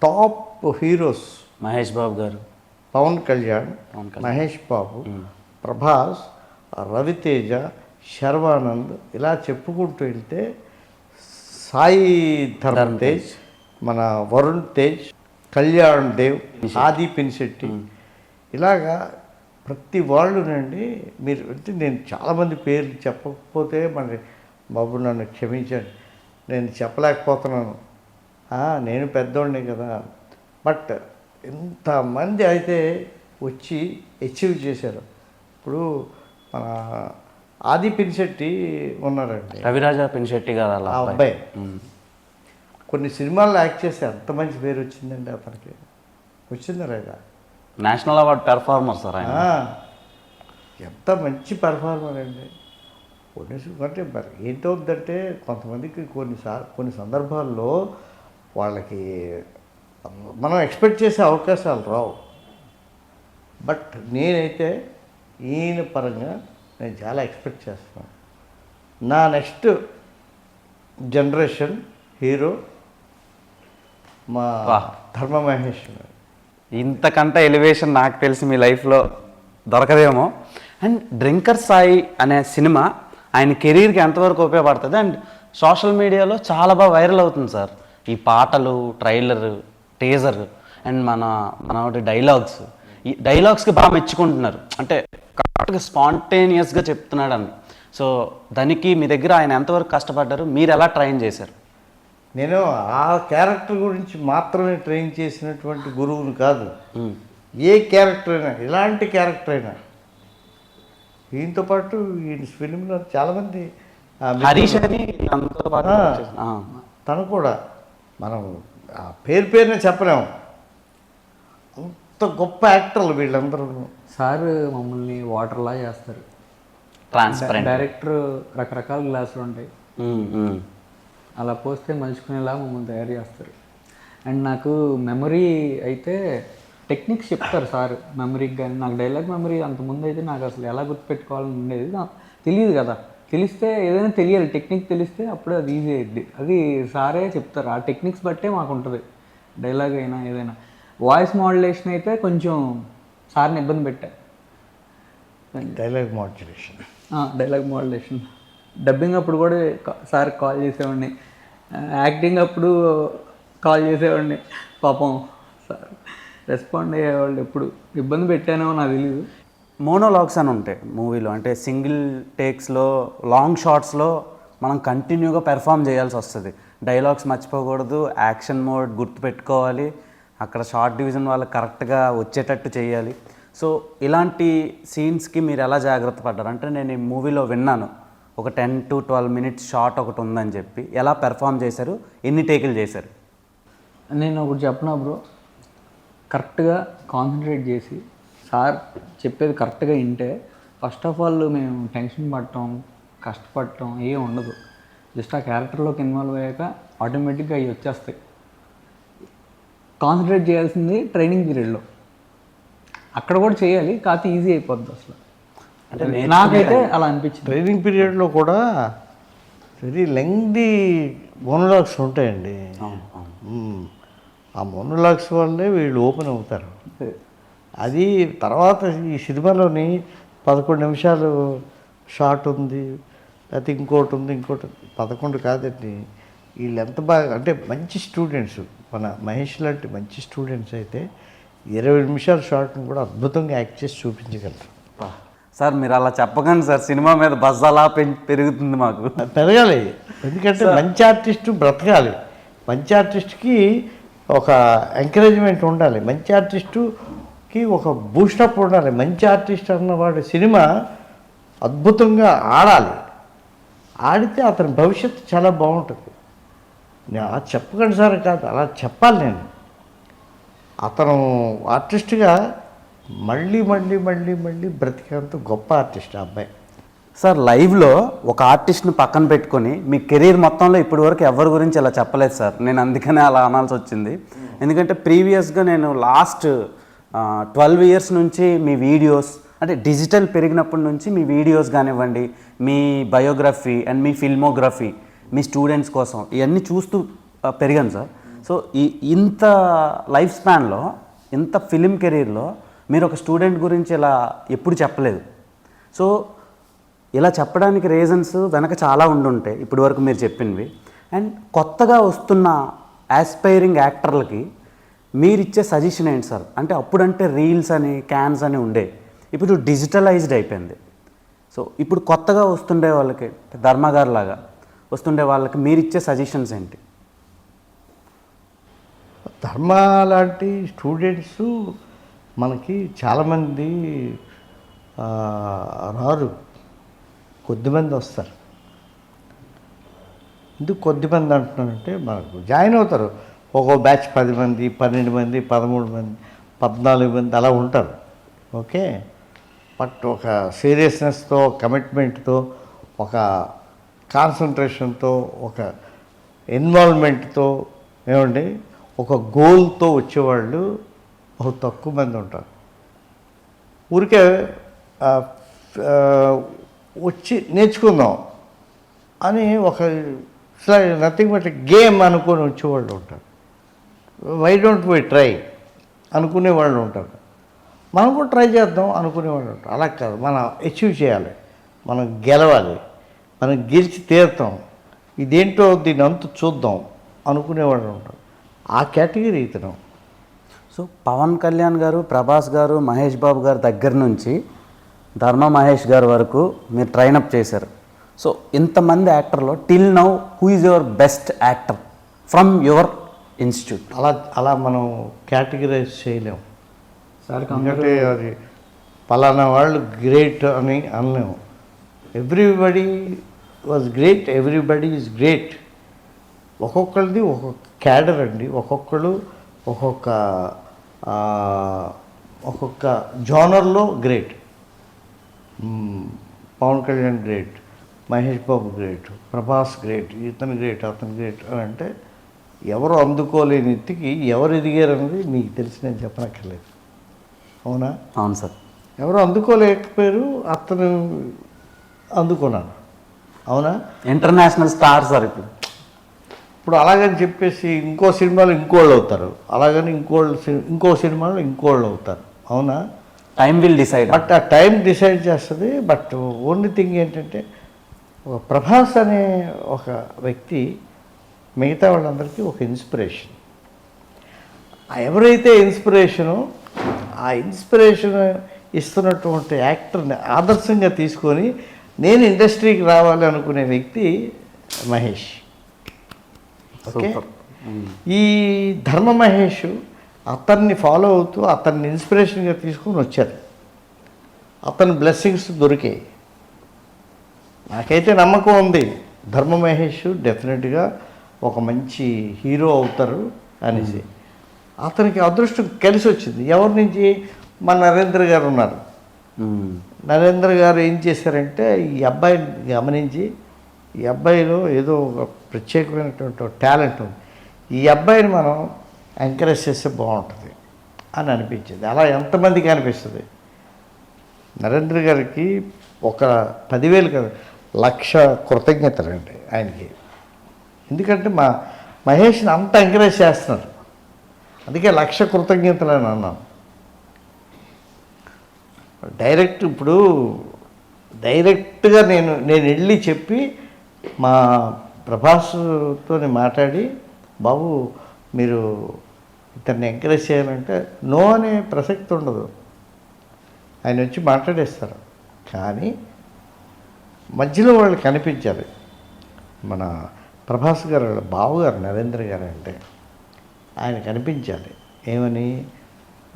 S1: top heroes Mahesh Babu garu,
S2: Pawan Kalyan, Mahesh Babu, Prabhas, Raviteja, Sharwanand, ఇలా చెప్పుకుంటూ వెళ్తే సాయి ధర్మ్ తేజ్, మన వరుణ్ తేజ్, కళ్యాణ్ దేవ్, ఆది పినిశెట్టి, ఇలాగా ప్రతి వాళ్ళునండి. మీరు అంటే నేను చాలామంది పేర్లు చెప్పకపోతే మరి బాబు నన్ను క్షమించండి, నేను చెప్పలేకపోతున్నాను, నేను పెద్దోడిని కదా. బట్ ఇంతమంది అయితే వచ్చి అచీవ్ చేశారు. ఇప్పుడు మన ఆది పినిశెట్టి ఉన్నారండి,
S1: రవిరాజా పినిశెట్టి గారు.
S2: ఆ అబ్బాయి కొన్ని సినిమాల్లో యాక్ట్ చేసి ఎంత మంచి పేరు వచ్చిందండి అతనికి. వచ్చిందా లేదా?
S1: నేషనల్ అవార్డ్ పెర్ఫార్మర్ సార్ ఆయన.
S2: ఎంత మంచి పెర్ఫార్మర్ అండి. అంటే మరి ఏంటవుద్దంటే కొంతమందికి కొన్ని సందర్భాల్లో వాళ్ళకి మనం ఎక్స్పెక్ట్ చేసే అవకాశాలు రావు. బట్ నేనైతే ఈయన పరంగా నేను చాలా ఎక్స్పెక్ట్ చేస్తున్నాను. నా నెక్స్ట్ జనరేషన్ హీరో మా ధర్మ మహేష్.
S1: ఇంతకంటే ఎలివేషన్ నాకు తెలిసి మీ లైఫ్లో దొరకదేమో. అండ్ డ్రింకర్ సాయి అనే సినిమా ఆయన కెరీర్కి ఎంతవరకు ఉపయోగపడుతుంది? అండ్ సోషల్ మీడియాలో చాలా బాగా వైరల్ అవుతుంది సార్ ఈ పాటలు, ట్రైలర్, టీజర్ అండ్ మన డైలాగ్స్. ఈ డైలాగ్స్కి బాగా మెచ్చుకుంటున్నారు, అంటే కరెక్ట్గా స్పాంటేనియస్గా చెప్తున్నాడు అని. సో దానికి మీ దగ్గర ఆయన ఎంతవరకు కష్టపడ్డారు, మీరు ఎలా ట్రైన్ చేశారు?
S2: నేను ఆ క్యారెక్టర్ గురించి మాత్రమే ట్రైన్ చేసినటువంటి గురువుని కాదు. ఏ క్యారెక్టర్ అయినా, ఎలాంటి క్యారెక్టర్ అయినా. దీంతో పాటు ఈ ఫిలింలో చాలామంది
S1: హరీష్ అని
S2: తను కూడా మనం పేరునే చెప్పలేము, అంత గొప్ప యాక్టర్లు వీళ్ళందరూ.
S3: సార్ మమ్మల్ని వాటర్లా చేస్తారు.
S1: ట్రాన్స్పరెంట్.
S3: డైరెక్టర్ రకరకాల గ్లాసులు ఉంటాయి, అలా పోస్తే మలుచుకునేలా మమ్మల్ని తయారు చేస్తారు. అండ్ నాకు మెమరీ అయితే టెక్నిక్స్ చెప్తారు సార్ మెమరీకి, కానీ నాకు డైలాగ్ మెమరీ అంతకుముందు అయితే నాకు అసలు ఎలా గుర్తుపెట్టుకోవాలని ఉండేది, నాకు తెలియదు కదా. తెలిస్తే ఏదైనా తెలియాలి, టెక్నిక్ తెలిస్తే అప్పుడే అది ఈజీ అయ్యిద్ది. అది సారే చెప్తారు, ఆ టెక్నిక్స్ బట్టే మాకు ఉంటుంది డైలాగ్ అయినా ఏదైనా. వాయిస్ మాడ్యులేషన్ అయితే కొంచెం సార్ని ఇబ్బంది పెట్టా.
S2: Dialogue modulation,
S3: dialogue modulation dubbing అప్పుడు కూడా సార్ కాల్ చేసేవాడిని, యాక్టింగ్ అప్పుడు కాల్ చేసేవాడిని. పాపం సార్ రెస్పాండ్ అయ్యేవాళ్ళు. ఎప్పుడు ఇబ్బంది పెట్టానో నాకు తెలియదు.
S1: మోనోలాగ్స్ అని ఉంటాయి మూవీలో, అంటే సింగిల్ టేక్స్లో లాంగ్ షాట్స్లో మనం కంటిన్యూగా పెర్ఫామ్ చేయాల్సి వస్తుంది. డైలాగ్స్ మర్చిపోకూడదు, యాక్షన్ మోడ్ గుర్తుపెట్టుకోవాలి, అక్కడ షార్ట్ డివిజన్ వాళ్ళకి కరెక్ట్గా వచ్చేటట్టు చేయాలి. సో ఇలాంటి సీన్స్కి మీరు ఎలా జాగ్రత్త పడ్డారు? అంటే నేను ఈ మూవీలో విన్నాను ఒక 10 to 12 minutes షార్ట్ ఒకటి ఉందని చెప్పి, ఎలా పెర్ఫామ్ చేశారు, ఎన్ని టేకులు చేశారు?
S3: నేను ఒకటి చెప్పనా బ్రో, కరెక్ట్గా కాన్సన్ట్రేట్ చేసి సార్ చెప్పేది కరెక్ట్గా వింటే ఫస్ట్ ఆఫ్ ఆల్ మేము టెన్షన్ పడటం కష్టపడటం ఏం ఉండదు. జస్ట్ ఆ క్యారెక్టర్లోకి ఇన్వాల్వ్ అయ్యాక ఆటోమేటిక్గా అవి వచ్చేస్తాయి. కాన్సన్ట్రేట్ చేయాల్సింది ట్రైనింగ్ పీరియడ్లో, అక్కడ కూడా చేయాలి, కాకపోతే ఈజీ అయిపోద్ది అసలు. అంటే నాకైతే అలా అనిపించింది.
S2: ట్రైనింగ్ పీరియడ్లో కూడా వెరీ లెంగ్దీ మోనోలాగ్స్ ఉంటాయండి. ఆ మోనోలాగ్స్ వల్లే వీళ్ళు ఓపెన్ అవుతారు. అది తర్వాత ఈ సినిమాలోని 11 నిమిషాలు షార్ట్ ఉంది, లేకపోతే ఇంకోటి ఉంది, ఇంకోటి 11 కాదండి. వీళ్ళు ఎంత బాగా అంటే మంచి స్టూడెంట్స్, మన మహేష్ లాంటి మంచి స్టూడెంట్స్ అయితే 20 నిమిషాల షార్ట్ని కూడా అద్భుతంగా యాక్ట్ చేసి చూపించగలరు.
S1: సార్ మీరు అలా చెప్పకండి సార్, సినిమా మీద బజ్ అలా పెరుగుతుంది మాకు.
S2: పెరగాలి, ఎందుకంటే మంచి ఆర్టిస్టు బ్రతకాలి, మంచి ఆర్టిస్ట్కి ఒక ఎంకరేజ్మెంట్ ఉండాలి, మంచి ఆర్టిస్టుకి ఒక బూస్టప్ ఉండాలి. మంచి ఆర్టిస్ట్ అన్నవాడు సినిమా అద్భుతంగా ఆడాలి, ఆడితే అతని భవిష్యత్తు చాలా బాగుంటుంది. నేను అలా చెప్పకండి సార్ కాదు, అలా చెప్పాలి. నేను అతను ఆర్టిస్ట్గా మళ్ళీ మళ్ళీ మళ్ళీ మళ్ళీ బ్రతికేంత గొప్ప ఆర్టిస్ట్ ఆ అబ్బాయి.
S1: సార్ లైవ్లో ఒక ఆర్టిస్ట్ని పక్కన పెట్టుకొని మీ కెరీర్ మొత్తంలో ఇప్పటి వరకు ఎవరి గురించి ఇలా చెప్పలేదు సార్. నేను అందుకనే అలా అనాల్సి వచ్చింది. ఎందుకంటే ప్రీవియస్గా నేను లాస్ట్ 12 years నుంచి మీ వీడియోస్, అంటే డిజిటల్ పెరిగినప్పటి నుంచి మీ వీడియోస్ కానివ్వండి, మీ బయోగ్రఫీ అండ్ మీ ఫిల్మోగ్రఫీ, మీ స్టూడెంట్స్ కోసం ఇవన్నీ చూస్తూ పెరిగాను సార్. సో ఇంత లైఫ్ స్పాన్లో, ఇంత ఫిలిం కెరీర్లో మీరు ఒక స్టూడెంట్ గురించి ఇలా ఎప్పుడు చెప్పలేదు. సో ఇలా చెప్పడానికి రీజన్స్ వెనక చాలా ఉండుంటాయి ఇప్పటి వరకు మీరు చెప్పినవి. అండ్ కొత్తగా వస్తున్న ఆస్పైరింగ్ యాక్టర్లకి మీరు ఇచ్చే సజెషన్ ఏంటి సార్? అంటే అప్పుడంటే రీల్స్ అని క్యాన్స్ అని ఉండే, ఇప్పుడు డిజిటలైజ్డ్ అయిపోయింది. సో ఇప్పుడు కొత్తగా వస్తుండే వాళ్ళకి, ధర్మగారు లాగా వస్తుండే వాళ్ళకి మీరు ఇచ్చే సజెషన్స్ ఏంటి?
S2: ధర్మ లాంటి స్టూడెంట్స్ మనకి చాలామంది రారు, కొద్దిమంది వస్తారు. ఎందుకు కొద్దిమంది అంటున్నానంటే, మనకు జాయిన్ అవుతారు ఒక్కో బ్యాచ్ 10 మంది, 12 మంది, 13 మంది, 14 మంది అలా ఉంటారు. ఓకే, బట్ ఒక సీరియస్నెస్తో, కమిట్మెంట్తో, ఒక కాన్సన్ట్రేషన్తో, ఒక ఇన్వాల్వ్మెంట్తో, ఏమండి ఒక గోల్తో వచ్చేవాళ్ళు బహు తక్కువ మంది ఉంటారు. ఊరికే వచ్చి నేర్చుకుందాం అని ఒక నథింగ్ బట్ గేమ్ అనుకొని వచ్చేవాళ్ళు ఉంటారు. వై డోంట్ వి ట్రై అనుకునేవాళ్ళు ఉంటారు. మనం కూడా ట్రై చేద్దాం అనుకునేవాళ్ళు ఉంటారు. అలా కాదు, మనం అచీవ్ చేయాలి, మనం గెలవాలి, మనం గెలిచి తీరుతాం, ఇదేంటో దీని అంతు చూద్దాం అనుకునేవాళ్ళు ఉంటారు. ఆ కేటగిరీ ఇతను.
S1: సో పవన్ కళ్యాణ్ గారు, ప్రభాస్ గారు, మహేష్ బాబు గారి దగ్గర నుంచి ధర్మ మహేష్ గారి వరకు మీరు ట్రైనప్ చేశారు. సో ఇంతమంది యాక్టర్లో till now who is your best actor from your institute?
S2: అలా మనం కేటగిరైజ్ చేయలేము
S3: సార్.
S2: ఎందుకంటే అది పలానా వాళ్ళు గ్రేట్ అని అనలేము. Everybody was great, everybody is great. ఒక్కొక్కరిది ఒక్కొక్క క్యాడర్ అండి, ఒక్కొక్కరు ఒక్కొక్క జోనర్లో great. Pawan Kalyan great, Mahesh Babu great, Prabhas great, ఇతను గ్రేట్, అతను గ్రేట్ అని అంటే ఎవరు అందుకోలేని ఎత్తికి ఎవరు ఎదిగారన్నది మీకు తెలిసి నేను చెప్పనక్కర్లేదు. అవునా?
S1: అవును సార్.
S2: ఎవరు అందుకోలేకపోయారు, అతను అందుకున్నాను. అవునా?
S1: ఇంటర్నేషనల్ స్టార్ సార్ ఇప్పుడు.
S2: ఇప్పుడు అలాగని చెప్పేసి ఇంకో సినిమాలో ఇంకోళ్ళు అవుతారు, అలాగని ఇంకో సినిమాలో ఇంకోళ్ళు అవుతారు. అవునా?
S1: Time will decide.
S2: బట్ ఆ టైం డిసైడ్ చేస్తుంది. బట్ ఓన్లీ థింగ్ ఏంటంటే ఒక ప్రభాస్ అనే ఒక వ్యక్తి మిగతా వాళ్ళందరికీ ఒక ఇన్స్పిరేషన్. ఎవరైతే ఇన్స్పిరేషను, ఆ ఇన్స్పిరేషన్ ఇస్తున్నటువంటి యాక్టర్ని ఆదర్శంగా తీసుకొని నేను ఇండస్ట్రీకి రావాలి అనుకునే వ్యక్తి మహేష్. ఓకే, ఈ ధర్మ మహేష్ అతన్ని ఫాలో అవుతూ అతన్ని ఇన్స్పిరేషన్గా తీసుకొని వచ్చారు. అతని బ్లెస్సింగ్స్ దొరికాయి. నాకైతే నమ్మకం ఉంది ధర్మ మహేష్ డెఫినెట్గా ఒక మంచి హీరో అవుతారు అనేసి. అతనికి అదృష్టం కలిసి వచ్చింది. ఎవరి నుంచి? మన నరేంద్ర గారు ఉన్నారు. నరేంద్ర గారు ఏం చేశారంటే ఈ అబ్బాయిని గమనించి, ఈ అబ్బాయిలో ఏదో ఒక ప్రత్యేకమైనటువంటి టాలెంట్ ఉంది, ఈ అబ్బాయిని మనం ఎంకరేజ్ చేస్తే బాగుంటుంది అని అనిపించింది. అలా ఎంతమందికి అనిపిస్తుంది? నరేంద్ర గారికి ఒక 10,000 కాదు, 1,00,000 కృతజ్ఞతలండి ఆయనకి. ఎందుకంటే మహేష్ని అంత ఎంకరేజ్ చేస్తున్నారు, అందుకే 1,00,000 కృతజ్ఞతలు అని అన్నాను. డైరెక్ట్గా నేను వెళ్ళి చెప్పి మా ప్రభాస్తో మాట్లాడి, బాబు మీరు ఇతన్ని ఎంకరేజ్ చేయాలంటే నో అనే ప్రసక్తి ఉండదు, ఆయన వచ్చి మాట్లాడేస్తారు. కానీ మధ్యలో వాళ్ళు కనిపించారు. మన ప్రభాస్ గారు వాళ్ళ బావగారు నరేంద్ర గారు అంటే ఆయన కనిపించాలి. ఏమని?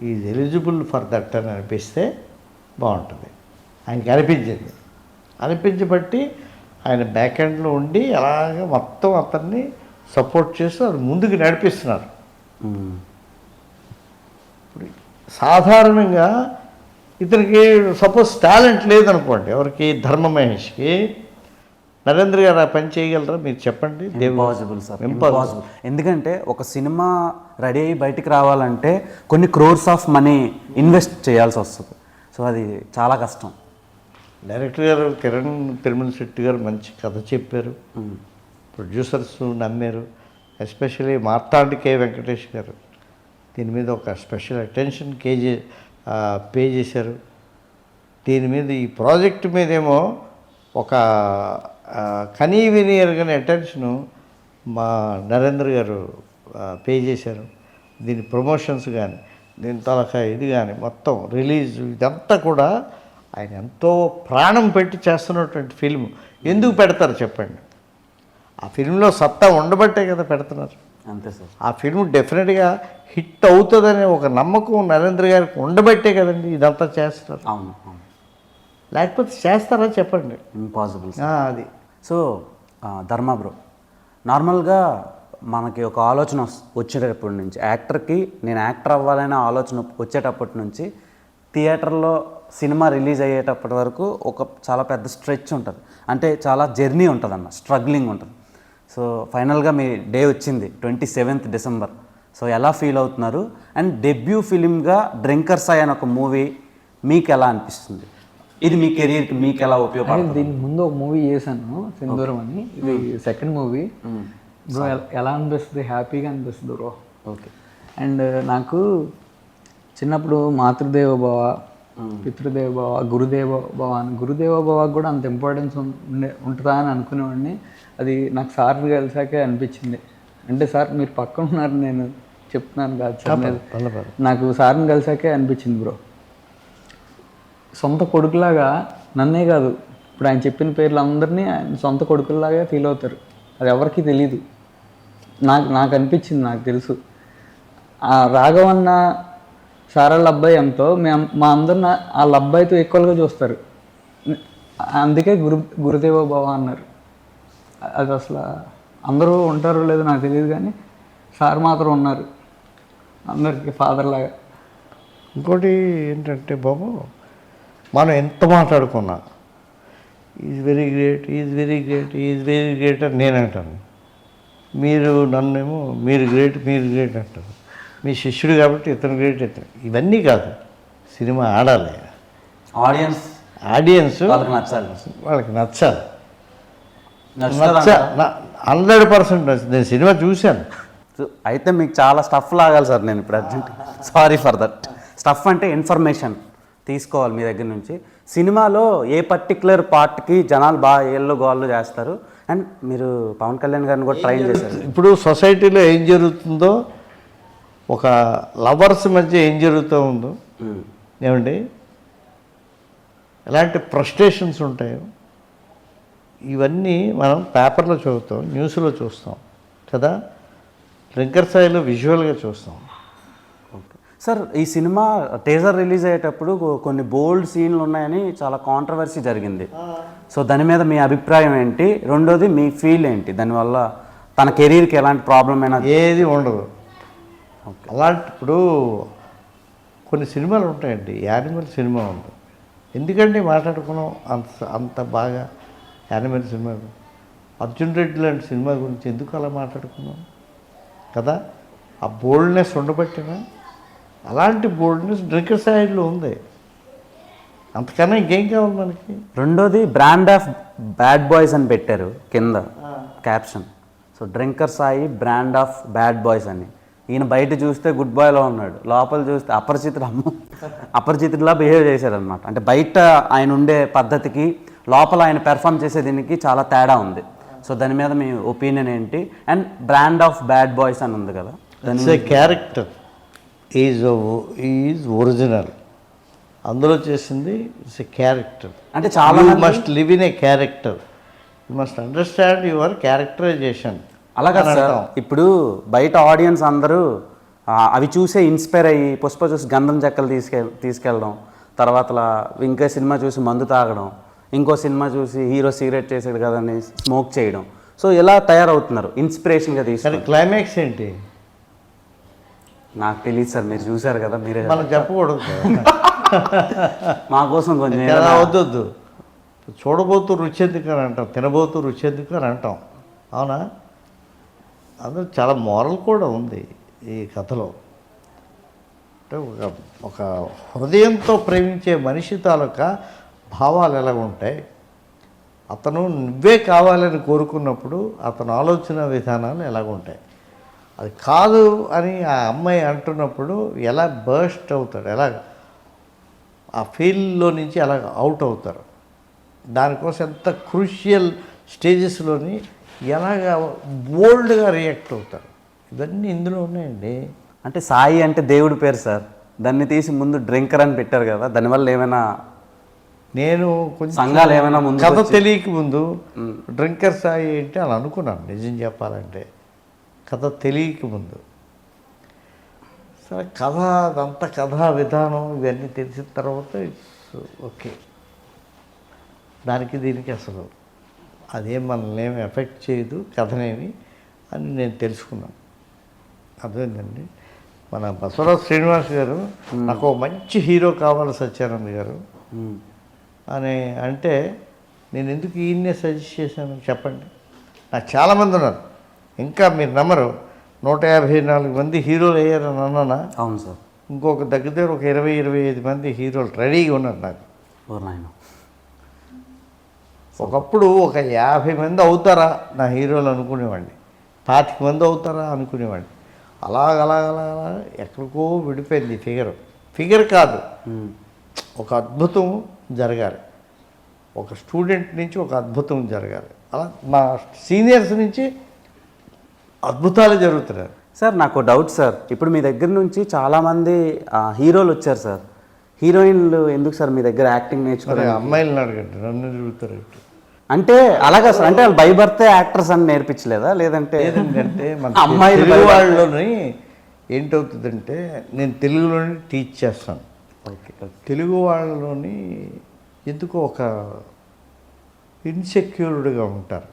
S2: ఈజ్ ఎలిజిబుల్ ఫర్ దట్ అని అనిపిస్తే బాగుంటుంది. ఆయనకి అనిపించింది. అనిపించబట్టి ఆయన బ్యాక్ ఎండ్లో ఉండి అలాగే మొత్తం అతన్ని సపోర్ట్ చేస్తూ అది ముందుకు నడిపిస్తున్నారు. ఇప్పుడు సాధారణంగా ఇతనికి సపోజ్ టాలెంట్ లేదనుకోండి, ఎవరికి? ధర్మ మహేష్కి. నరేంద్ర గారు ఆ పని చేయగలరా? మీరు చెప్పండి.
S1: Impossible sir, impossible. ఎందుకంటే ఒక సినిమా రెడీ అయ్యి బయటికి రావాలంటే కొన్ని క్రోర్స్ ఆఫ్ మనీ ఇన్వెస్ట్ చేయాల్సి వస్తుంది. సో అది చాలా కష్టం.
S2: డైరెక్టర్ గారు కిరణ్ తిరుమల శెట్టి గారు మంచి కథ చెప్పారు, ప్రొడ్యూసర్స్ నమ్మారు. ఎస్పెషల్లీ మార్తాండ్ కే వెంకటేష్ గారు దీని మీద ఒక స్పెషల్ అటెన్షన్ పే చేశారు. దీని మీద ఈ ప్రాజెక్ట్ మీదేమో ఒక కనీ విని ఎరగని అటెన్షను మా నరేంద్ర గారు పే చేశారు. దీని ప్రమోషన్స్ కానీ, దీని తలకా ఇది కానీ, మొత్తం రిలీజ్ ఇదంతా కూడా ఆయన ఎంతో ప్రాణం పెట్టి చేస్తున్నటువంటి ఫిల్మ్. ఎందుకు పెడతారు చెప్పండి? ఆ ఫిల్మ్లో సత్తా ఉండబట్టే కదా పెడుతున్నారు.
S1: అంతే సార్.
S2: ఆ ఫిల్మ్ డెఫినెట్గా హిట్ అవుతుందనే ఒక నమ్మకం నరేంద్ర గారికి ఉండబట్టే కదండి ఇదంతా చేస్తారు.
S1: అవును, అవును.
S2: లేకపోతే చేస్తారా చెప్పండి?
S1: ఇంపాసిబుల్.
S2: అది.
S1: సో ధర్మ బ్రో, నార్మల్గా మనకి ఒక ఆలోచన వచ్చేటప్పటి నుంచి, యాక్టర్కి నేను యాక్టర్ అవ్వాలనే ఆలోచన వచ్చేటప్పటి నుంచి థియేటర్లో సినిమా రిలీజ్ అయ్యేటప్పటి వరకు ఒక చాలా పెద్ద స్ట్రెచ్ ఉంటుంది. అంటే చాలా జర్నీ ఉంటుంది అన్న, స్ట్రగ్లింగ్ ఉంటుంది. సో ఫైనల్గా మీ డే వచ్చింది 27th December. సో ఎలా ఫీల్ అవుతున్నారు? అండ్ డెబ్యూ ఫిలింగా డ్రింకర్స్ అయ్యని ఒక మూవీ మీకు ఎలా అనిపిస్తుంది? ఇది మీ కెరీర్కి మీకు ఎలా ఉపయోగపడుతుంది?
S3: దీనికి ముందు ఒక మూవీ చేశాను, సింధూరం అని. ఇది సెకండ్ మూవీ. బ్రో ఎలా అనిపిస్తుంది? హ్యాపీగా అనిపిస్తుంది బ్రో.
S1: ఓకే.
S3: అండ్ నాకు చిన్నప్పుడు మాతృదేవ భవ, పితృదేవ భవ, గురుదేవ భవ అని, గురుదేవ భవకు కూడా అంత ఇంపార్టెన్స్ ఉంటుందా అని అనుకునేవాడిని. అది నాకు సార్ కలిసాకే అనిపించింది. అంటే సార్ మీరు పక్కన ఉన్నారు, నేను చెప్తున్నాను కాదు సార్, నాకు సార్ని కలిసాకే అనిపించింది బ్రో. సొంత కొడుకులాగా నన్నే కాదు, ఇప్పుడు ఆయన చెప్పిన పేర్లు అందరినీ ఆయన సొంత కొడుకులాగా ఫీల్ అవుతారు. అది ఎవరికి తెలీదు, నాకు అనిపించింది, నాకు తెలుసు. రాఘవన్న సారాళ్ళ అబ్బాయి ఎంతో మా అందరిని వాళ్ళ అబ్బాయితో ఈక్వల్గా చూస్తారు. అందుకే గురుదేవ భవ అన్నారు. అది అసలు అందరూ ఉంటారో లేదో నాకు తెలియదు, కానీ సార్ మాత్రం ఉన్నారు అందరికీ ఫాదర్ లాగా.
S2: ఇంకోటి ఏంటంటే బాబు, మనం ఎంత మాట్లాడుకున్నా is very great, is very great, is very great అని నేను అంటాను. మీరు నన్నేమో మీరు గ్రేట్ అంటారు. మీ శిష్యుడు కాబట్టి ఇతను గ్రేట్ ఇతను. ఇవన్నీ కాదు, సినిమా ఆడాలి,
S1: ఆడియన్స్ వాళ్ళకి నచ్చాలి.
S2: వాళ్ళకి నచ్చాలి.
S1: నచ్చుతుందా?
S2: 100% నచ్చింది. నేను సినిమా చూశాను.
S1: అయితే మీకు చాలా స్టఫ్ లాగాలి సార్. నేను ఇప్పుడు urgent sorry for that. Stuff అంటే ఇన్ఫర్మేషన్ తీసుకోవాలి మీ దగ్గర నుంచి. సినిమాలో ఏ పర్టికులర్ పార్ట్కి జనాలు బాగా ఏళ్ళు గోళ్ళు చేస్తారు, అండ్ మీరు పవన్ కళ్యాణ్ గారిని కూడా ట్రైన్ చేశారు.
S2: ఇప్పుడు సొసైటీలో ఏం జరుగుతుందో, ఒక లవర్స్ మధ్య ఏం జరుగుతూ ఉందో, ఏమండి ఎలాంటి ఫ్రస్ట్రేషన్స్ ఉంటాయో ఇవన్నీ మనం పేపర్లో చదువుతాం, న్యూస్లో చూస్తాం కదా, డ్రింకర్ స్థాయిలో విజువల్గా చూస్తాం.
S1: ఓకే సార్, ఈ సినిమా టీజర్ రిలీజ్ అయ్యేటప్పుడు కొన్ని బోల్డ్ సీన్లు ఉన్నాయని చాలా కాంట్రవర్సీ జరిగింది. సో దాని మీద మీ అభిప్రాయం ఏంటి? రెండోది మీ ఫీల్ ఏంటి? దానివల్ల తన కెరీర్కి ఎలాంటి ప్రాబ్లం అయినా?
S2: ఏది ఉండదు. అలాంటి ఇప్పుడు కొన్ని సినిమాలు ఉంటాయండి, యానిమల్ సినిమా ఉంది. ఎందుకంటే మాట్లాడుకున్నాం అంత బాగా యానిమల్ సినిమా. అర్జున్ రెడ్డి లాంటి సినిమా గురించి ఎందుకు అలా మాట్లాడుకున్నాం కదా? ఆ బోల్డ్నెస్ ఉండబట్టినా, అలాంటి బోల్డ్నెస్ డ్రింకర్ సైడ్లో ఉంది. అంతకన్నా ఇంకేం కావాలి మనకి?
S1: రెండోది బ్రాండ్ ఆఫ్ బ్యాడ్ బాయ్స్ అని పెట్టారు కింద caption. So drinker Sai brand of bad boys అని. ఈయన బయట చూస్తే గుడ్ బాయ్లో ఉన్నాడు, లోపల చూస్తే అపరిచితుడిలా బిహేవ్ చేశారనమాట. అంటే బయట ఆయన ఉండే పద్ధతికి లోపల ఆయన పెర్ఫామ్ చేసే దీనికి చాలా తేడా ఉంది. సో దాని మీద మీ ఒపీనియన్ ఏంటి? And brand of bad boys అని ఉంది కదా,
S2: క్యారెక్టర్ ఈజ్ ఒరిజినల్. అందులో చేసింది ఇట్స్ ఎ క్యారెక్టర్.
S1: అంటే చాలా
S2: must live in a character, you must understand your characterization.
S1: అలాగా సార్. ఇప్పుడు బయట ఆడియన్స్ అందరూ అవి చూసే ఇన్స్పైర్ అయ్యి పుష్ప చూసి గంధం చెక్కలు తీసుకెళ్ళడం, తర్వాత ఇంకో సినిమా చూసి మందు తాగడం, ఇంకో సినిమా చూసి హీరో సిగరెట్ చేసాడు కదని స్మోక్ చేయడం. సో ఇలా తయారవుతున్నారు ఇన్స్పిరేషన్గా తీసుకొని.
S2: క్లైమాక్స్ ఏంటి
S1: నాకు తెలియదు సార్, మీరు చూసారు కదా, మీరే
S2: మనం చెప్పకూడదు.
S1: మా కోసం కొంచెం
S2: వద్దొద్దు. చూడబోతూ రుచెందుకు అని అంటాం, తినబోతూ రుచెందుకు అని అంటాం, అవునా? అందులో చాలా మోరల్ కూడా ఉంది ఈ కథలో. అంటే ఒక హృదయంతో ప్రేమించే మనిషి తాలూకా భావాలు ఎలా ఉంటాయి, అతను నువ్వే కావాలని కోరుకున్నప్పుడు అతను ఆలోచన విధానాలు ఎలాగుంటాయి, అది కాదు అని ఆ అమ్మాయి అంటున్నప్పుడు ఎలా బర్స్ట్ అవుతాడు, ఎలా ఆ ఫీల్డ్లో నుంచి ఎలా అవుట్ అవుతారు, దానికోసం ఎంత క్రూషియల్ స్టేజెస్లోని ఎలాగ బోల్డ్గా రియాక్ట్ అవుతారు, ఇవన్నీ ఇందులో ఉన్నాయండి.
S1: అంటే సాయి అంటే దేవుడి పేరు సార్, దాన్ని తీసి ముందు డ్రింకర్ అని పెట్టారు కదా, దానివల్ల ఏమైనా
S2: నేను కొంచెం
S1: సంఘాలు ఏమైనా ముందు
S2: కథ తెలియక ముందు డ్రింకర్ సాయి ఏంటి అని అనుకున్నాను, నిజం చెప్పాలంటే కథ తెలియక ముందు. సరే కథ అదంతా కథా విధానం ఇవన్నీ తెలిసిన తర్వాత ఇట్స్ ఓకే, దానికి దీనికి అసలు అదేం మనల్ని ఏమి ఎఫెక్ట్ చేయదు కథనేమి అని నేను తెలుసుకున్నాను. అదేంటండి మన బసవరాజు శ్రీనివాస్ గారు నాకు మంచి హీరో కావాలి సత్యానంద్ గారు అని అంటే నేను ఎందుకు ఈయన్నే సజెస్ట్ చేశాను చెప్పండి. నాకు చాలామంది ఉన్నారు, ఇంకా మీరు నమ్మరు, 154 మంది హీరోలు అయ్యారని అన్నానా?
S1: అవును సార్.
S2: ఇంకొక దగ్గర ఒక 20-25 మంది హీరోలు రెడీగా ఉన్నారు నాకు. ఒకప్పుడు ఒక 50 మంది అవుతారా నా హీరోలు అనుకునేవాడిని, 25 మంది అవుతారా అనుకునేవాడిని. అలా ఎక్కడికో విడిపోయింది ఫిగర్ కాదు, ఒక అద్భుతం జరగాలి, ఒక స్టూడెంట్ నుంచి ఒక అద్భుతం జరగాలి, అలా మా సీనియర్స్ నుంచి అద్భుతాలు జరుగుతున్నాయి.
S1: సార్ నాకు డౌట్ సార్, ఇప్పుడు మీ దగ్గర నుంచి చాలామంది హీరోలు వచ్చారు సార్, హీరోయిన్లు ఎందుకు సార్ మీ దగ్గర యాక్టింగ్ నేర్చుకున్నారు?
S2: అమ్మాయిలను అడగండి, నన్ను తిరుగుతారు.
S1: అంటే అలాగా సార్, అంటే వాళ్ళు బై బర్తే యాక్టర్స్ అని నేర్పించలేదా? లేదంటే
S2: ఏదంటే మన
S1: అమ్మాయి
S2: తెలుగు వాళ్ళలోని ఏంటవుతుందంటే నేను తెలుగులోని టీచ్ చేస్తాను. తెలుగు వాళ్ళలోని ఎందుకో ఒక ఇన్సెక్యూర్డ్గా ఉంటారు.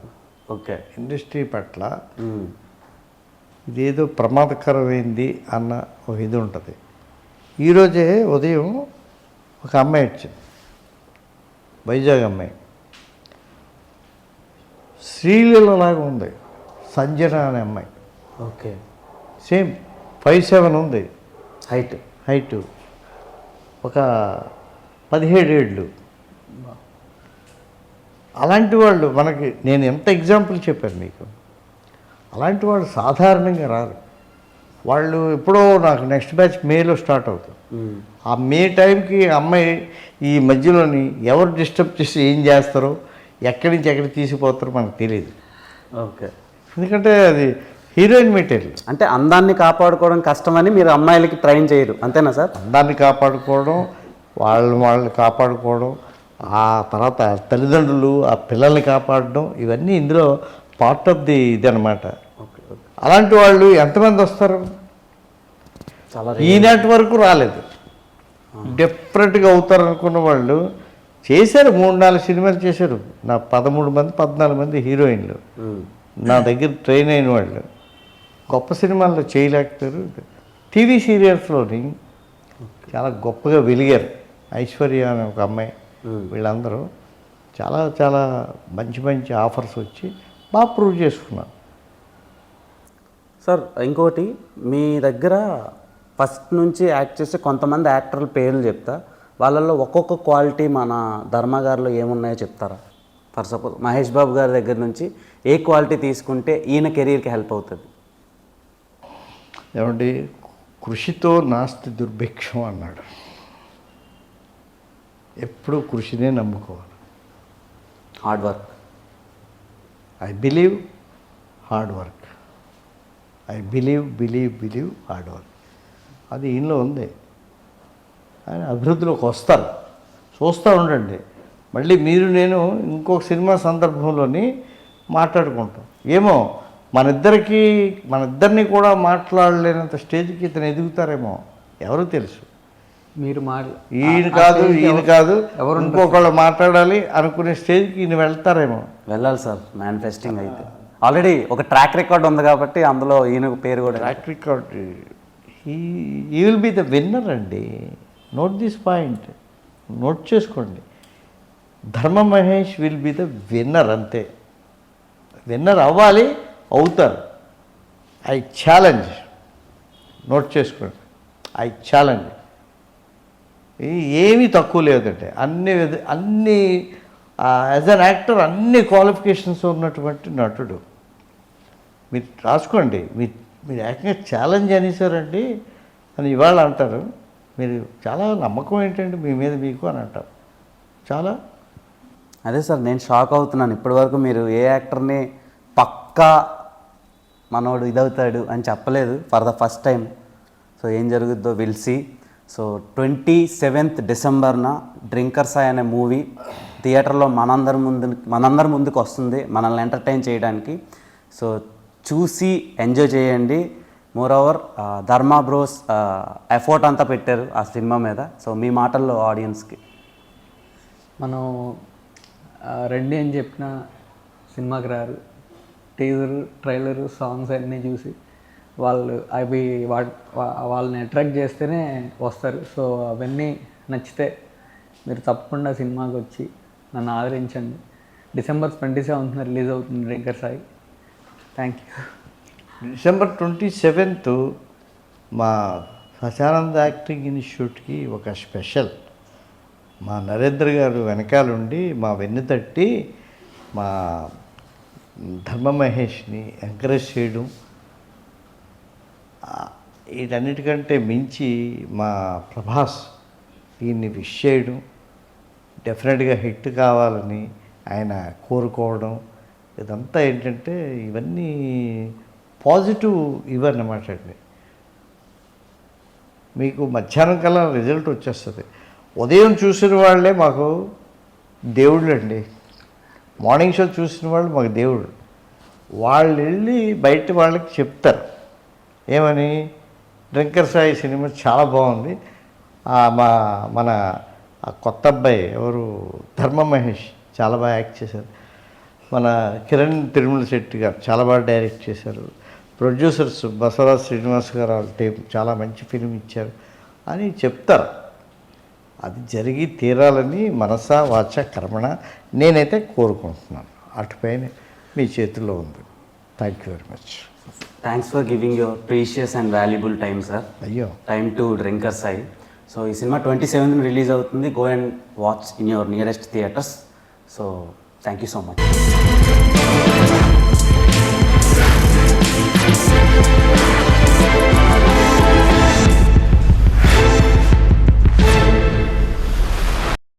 S1: ఓకే,
S2: ఇండస్ట్రీ పట్ల ఇదేదో ప్రమాదకరమైంది అన్న ఒక ఇది ఉంటుంది. ఈరోజే ఉదయం ఒక అమ్మాయి వచ్చింది, వైజాగ్ అమ్మాయి. శ్రీలీలలాగా ఉంది. సంజన అనే అమ్మాయి
S1: ఓకే.
S2: సేమ్ 5'7" ఉంది
S1: హైట్.
S2: ఒక 17 ఏళ్ళు. అలాంటి వాళ్ళు మనకి, నేను ఎంత ఎగ్జాంపుల్ చెప్పాను మీకు, అలాంటి వాళ్ళు సాధారణంగా రారు. వాళ్ళు ఎప్పుడో నాకు నెక్స్ట్ బ్యాచ్ మేలో స్టార్ట్ అవుతుంది. ఆ మే టైంకి అమ్మాయి ఈ మధ్యలోని ఎవరు డిస్టర్బ్ చేసి ఏం చేస్తారో, ఎక్కడి నుంచి ఎక్కడికి తీసిపోతారో మనకు తెలియదు.
S1: ఓకే.
S2: ఎందుకంటే అది హీరోయిన్ మెటీరియల్.
S1: అంటే అందాన్ని కాపాడుకోవడం కష్టమని మీరు అమ్మాయిలకి ట్రైన్ చేయరు, అంతేనా సార్?
S2: అందాన్ని కాపాడుకోవడం, వాళ్ళని కాపాడుకోవడం, ఆ తర్వాత తల్లిదండ్రులు ఆ పిల్లల్ని కాపాడడం, ఇవన్నీ ఇందులో పార్ట్ ఆఫ్ ది ఇది అనమాట. అలాంటి వాళ్ళు ఎంతమంది వస్తారు?
S1: చాలా
S2: ఈనాటి వరకు రాలేదు. డిఫరెంట్గా అవుతారు అనుకున్న వాళ్ళు చేశారు. 3-4 సినిమాలు చేశారు. నా 14 మంది హీరోయిన్లు నా దగ్గర ట్రైన్ అయిన వాళ్ళు గొప్ప సినిమాల్లో చేయలేకపోయారు. టీవీ సీరియల్స్లోని చాలా గొప్పగా వెలిగారు. ఐశ్వర్య అనే ఒక అమ్మాయి, వీళ్ళందరూ చాలా చాలా మంచి మంచి ఆఫర్స్ వచ్చి బాగా ప్రూవ్ చేసుకున్నారు.
S1: సార్ ఇంకోటి, మీ దగ్గర ఫస్ట్ నుంచి యాక్ట్ చేసే కొంతమంది యాక్టర్ల పేర్లు చెప్తా, వాళ్ళల్లో ఒక్కొక్క క్వాలిటీ మన ధర్మ గారిలో ఏమున్నాయో చెప్తారా? ఫర్ సపోజ్ మహేష్ బాబు గారి దగ్గర నుంచి ఏ క్వాలిటీ తీసుకుంటే ఈయన కెరీర్కి హెల్ప్ అవుతుంది?
S2: ఏమండి, కృషితో నాస్తి దుర్భిక్షం అన్నాడు. ఎప్పుడూ కృషినే నమ్ముకోవాలి.
S1: Hard work.
S2: I believe hard work. I believe hard work. అది ఈయనలో ఉంది. ఆయన అభివృద్ధిలోకి వస్తారు. చూస్తూ ఉండండి. మళ్ళీ మీరు నేను ఇంకొక సినిమా సందర్భంలోని మాట్లాడుకుంటాం. ఏమో మనిద్దరిని కూడా మాట్లాడలేనంత స్టేజ్కి ఇతను ఎదుగుతారేమో, ఎవరు తెలుసు.
S3: మీరు
S2: ఈయన కాదు ఎవరు ఇంకొకళ్ళు మాట్లాడాలి అనుకునే స్టేజ్కి ఈయన వెళ్తారేమో.
S1: వెళ్ళాలి సార్, మేనిఫెస్టింగ్ అయితే ఆల్రెడీ ఒక ట్రాక్ రికార్డ్ ఉంది కాబట్టి అందులో ఈయన పేరు కూడా.
S2: Track record. ఈ విల్ బి ద విన్నర్ అండి. నోట్ దిస్ పాయింట్, నోట్ చేసుకోండి. ధర్మ Mahesh will be the winner, అంతే. విన్నర్ అవ్వాలి, అవుతారు. I challenge. నోట్ చేసుకోండి, ఐ ఛాలెంజ్. ఏమీ తక్కువ లేదంటే అన్ని యాజ్ అన్ యాక్టర్ అన్ని క్వాలిఫికేషన్స్ ఉన్నటువంటి నటుడు. మీరు రాసుకోండి. మీరు ఏకంగా ఛాలెంజ్ అనేసారండి అని ఇవాళ అంటారు. మీరు చాలా నమ్మకం ఏంటండి మీ మీద మీకు అని అంటారు. చాలా.
S1: అదే సార్, నేను షాక్ అవుతున్నాను. ఇప్పటివరకు మీరు ఏ యాక్టర్ని పక్కా మనోడు ఇదవుతాడు అని చెప్పలేదు. For the first time. So ఏం జరుగుద్దో విల్ సీ. సో 27th డిసెంబర్న డ్రింకర్స్ అనే మూవీ థియేటర్లో మనందరి ముందుకు వస్తుంది, మనల్ని ఎంటర్టైన్ చేయడానికి. సో చూసి ఎంజాయ్ చేయండి. మోర్ ఓవర్ ధర్మా బ్రోస్ ఎఫర్ట్ అంతా పెట్టారు ఆ సినిమా మీద. సో మీ మాటల్లో ఆడియన్స్కి.
S3: మనం రండి అని చెప్పిన సినిమాకి రారు. టీజర్, ట్రైలరు, సాంగ్స్ అన్నీ చూసి వాళ్ళని అట్రాక్ట్ చేస్తేనే వస్తారు. సో అవన్నీ నచ్చితే మీరు తప్పకుండా సినిమాకి వచ్చి నన్ను ఆదరించండి. December 27th రిలీజ్ అవుతుంది drinker Sai. Thank you.
S2: December 27th మా సచానంద్ యాక్టింగ్ ఇన్స్టిట్యూట్కి ఒక స్పెషల్. మా నరేంద్ర గారు వెనకాలండి మా వెన్నుతట్టి మా ధర్మ మహేష్ని ఎంకరేజ్ చేయడం, వీటన్నిటికంటే మించి మా ప్రభాస్ దీన్ని విష్ చేయడం, డెఫినెట్గా హిట్ కావాలని ఆయన కోరుకోవడం, ఇదంతా ఏంటంటే ఇవన్నీ పాజిటివ్ ఇవన్నమాట అండి. మీకు మధ్యాహ్నం కల్లా రిజల్ట్ వచ్చేస్తుంది. ఉదయం చూసిన వాళ్ళే మాకు దేవుళ్ళు అండి. మార్నింగ్ షో చూసిన వాళ్ళు మాకు దేవుళ్ళు. వాళ్ళు వెళ్ళి బయట వాళ్ళకి చెప్తారు ఏమని, డ్రింకర్ సాయి సినిమా చాలా బాగుంది, మన కొత్త అబ్బాయి ఎవరు ధర్మ మహేష్ చాలా బాగా యాక్ట్ చేశారు, మన కిరణ్ తిరుమల శెట్టి గారు చాలా బాగా డైరెక్ట్ చేశారు, ప్రొడ్యూసర్స్ బసవరాజ్ శ్రీనివాస్ గారు వాళ్ళ టీం చాలా మంచి ఫిలిం ఇచ్చారు అని చెప్తారు. అది జరిగి తీరాలని మనసా వాచ కర్మణ నేనైతే కోరుకుంటున్నాను. అటుపైన మీ చేతుల్లో ఉంది. Thank you very much.
S1: Thanks for giving your precious and valuable time sir.
S2: అయ్యో,
S1: time to drinker Sai. So ఈ సినిమా 27th రిలీజ్ అవుతుంది. Go and watch in your nearest theatres. So thank you so much.